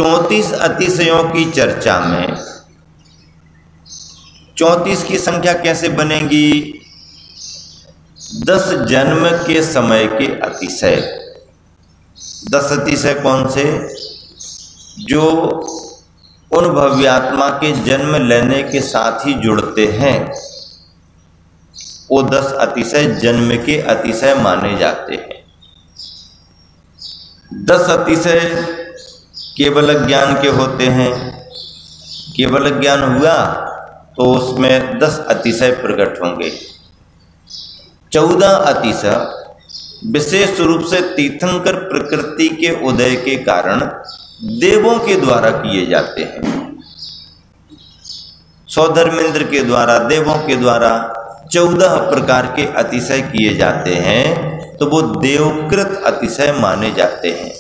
34 अतिशयों की चर्चा में 34 की संख्या कैसे बनेगी? 10 जन्म के समय के अतिशय। 10 अतिशय कौन से? जो उन भव्यात्मा के जन्म लेने के साथ ही जुड़ते हैं, वो 10 अतिशय जन्म के अतिशय माने जाते हैं। 10 अतिशय केवल ज्ञान के होते हैं। केवल ज्ञान हुआ तो उसमें 10 अतिशय प्रकट होंगे। 14 अतिशय विशेष रूप से तीर्थंकर प्रकृति के उदय के कारण देवों के द्वारा किए जाते हैं। सौधर्मेंद्र के द्वारा, देवों के द्वारा 14 प्रकार के अतिशय किए जाते हैं, तो वो देवकृत अतिशय माने जाते हैं।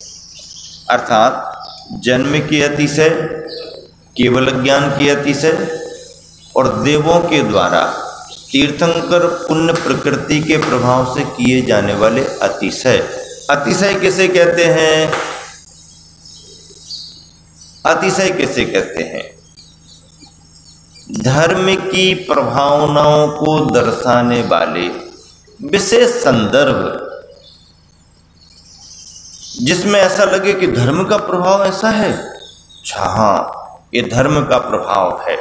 अर्थात जन्म के अतिशय, केवल ज्ञान के अतिशय और देवों के द्वारा तीर्थंकर पुण्य प्रकृति के प्रभाव से किए जाने वाले अतिशय। अतिशय किसे कहते हैं? अतिशय किसे कहते हैं? धर्म की प्रभावनाओं को दर्शाने वाले विशेष संदर्भ, जिसमें ऐसा लगे कि धर्म का प्रभाव ऐसा है। हाँ, ये धर्म का प्रभाव है,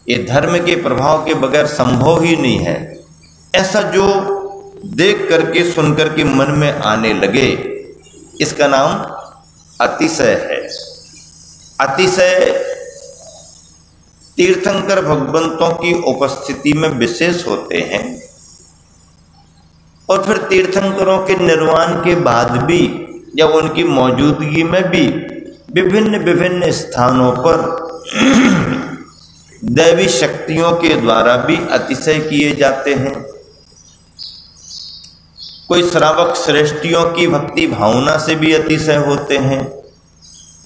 ये धर्म के प्रभाव के बगैर संभव ही नहीं है। ऐसा जो देख करके सुन करके मन में आने लगे, इसका नाम अतिशय है। अतिशय तीर्थंकर भगवंतों की उपस्थिति में विशेष होते हैं और फिर तीर्थंकरों के निर्वाण के बाद भी या उनकी मौजूदगी में भी विभिन्न विभिन्न स्थानों पर दैवी शक्तियों के द्वारा भी अतिशय किए जाते हैं। कोई श्रावक श्रेष्ठियों की भक्ति भावना से भी अतिशय होते हैं।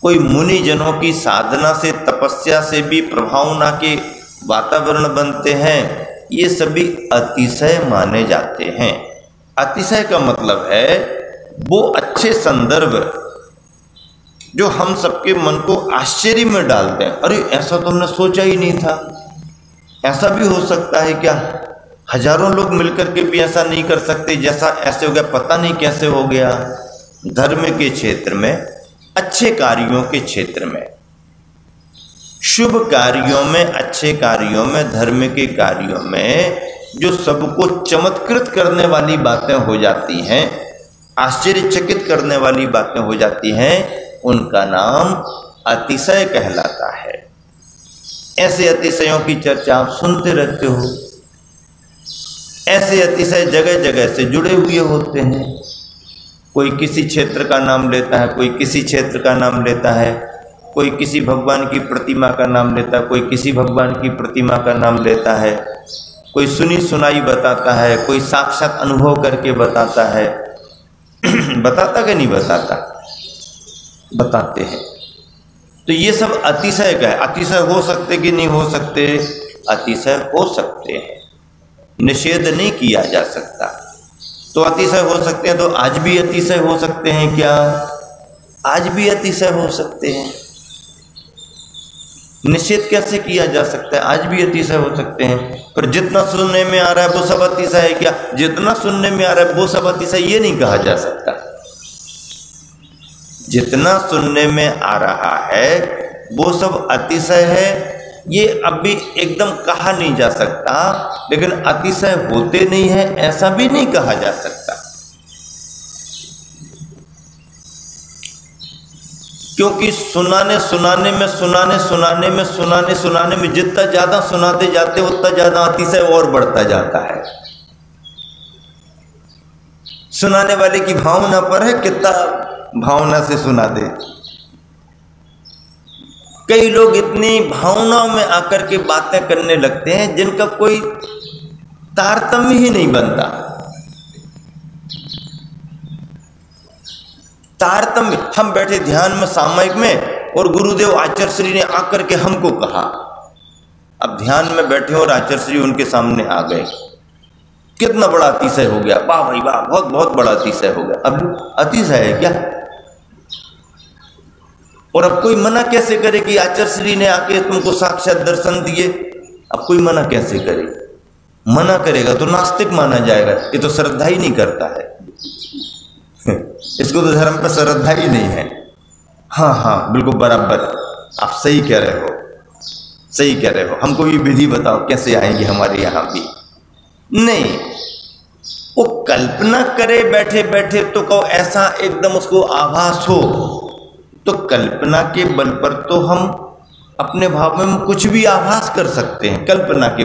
कोई मुनि जनों की साधना से, तपस्या से भी प्रभावना के वातावरण बनते हैं। ये सभी अतिशय माने जाते हैं। अतिशय का मतलब है वो अच्छे संदर्भ जो हम सबके मन को आश्चर्य में डालते हैं। अरे ऐसा तो हमने सोचा ही नहीं था, ऐसा भी हो सकता है क्या? हजारों लोग मिलकर के भी ऐसा नहीं कर सकते जैसा ऐसे हो गया, पता नहीं कैसे हो गया। धर्म के क्षेत्र में, अच्छे कार्यों के क्षेत्र में, शुभ कार्यों में, अच्छे कार्यों में, धर्म के कार्यों में जो सबको चमत्कृत करने वाली बातें हो जाती हैं, आश्चर्यचकित करने वाली बातें हो जाती हैं, उनका नाम अतिशय कहलाता है। ऐसे अतिशयों की चर्चा आप सुनते रहते हो। ऐसे अतिशय जगह जगह से जुड़े हुए होते हैं। कोई किसी क्षेत्र का नाम लेता है, कोई किसी क्षेत्र का नाम लेता है, कोई किसी भगवान की प्रतिमा का नाम लेता है, कोई किसी भगवान की प्रतिमा का नाम लेता है, कोई सुनी सुनाई बताता है, कोई साक्षात अनुभव करके बताता है। बताता कि नहीं बताता? बताते हैं। तो ये सब अतिशय का है। अतिशय हो सकते कि नहीं हो सकते? अतिशय हो सकते हैं, निषेध नहीं किया जा सकता। तो अतिशय हो सकते हैं, तो आज भी अतिशय हो सकते हैं क्या? आज भी अतिशय हो सकते हैं। निषेध कैसे किया जा सकता है? आज भी अतिशय हो सकते हैं। पर जितना सुनने में आ रहा है वो सब अतिशय है क्या? जितना सुनने में आ रहा है वो सब अतिशय, ये नहीं कहा जा सकता। जितना सुनने में आ रहा है वो सब अतिशय है, ये अभी एकदम कहा नहीं जा सकता। लेकिन अतिशय होते नहीं है ऐसा भी नहीं कहा जा सकता, क्योंकि सुनाने में जितना ज्यादा सुनाते जाते उतना ज्यादा अतिशय और बढ़ता जाता है। सुनाने वाले की भावना पर है, कितना भावना से सुना दे। कई लोग इतनी भावनाओं में आकर के बातें करने लगते हैं जिनका कोई तारतम्य ही नहीं बनता। तारतम्य, हम बैठे ध्यान में सामयिक में और गुरुदेव आचार्य श्री ने आकर के हमको कहा। अब ध्यान में बैठे और आचार्य श्री उनके सामने आ गए, कितना बड़ा अतिशय हो गया। वाह भाई वाह, बहुत बहुत बड़ा अतिशय हो गया। अब अतिशय है क्या? और अब कोई मना कैसे करे कि आचार्य ने आके तुमको साक्षात दर्शन दिए? अब कोई मना कैसे करे? मना करेगा तो नास्तिक माना जाएगा, ये तो श्रद्धा ही नहीं करता है। इसको तो धर्म पर श्रद्धा ही नहीं है। हाँ हाँ बिल्कुल बराबर, आप सही कह रहे हो, सही कह रहे हो। हमको ये विधि बताओ कैसे आएंगे हमारे यहाँ भी। नहीं, वो कल्पना करे बैठे बैठे तो कहो ऐसा एकदम उसको आभास हो, तो कल्पना के बल पर तो हम अपने भाव में कुछ भी आभास कर सकते हैं। कल्पना के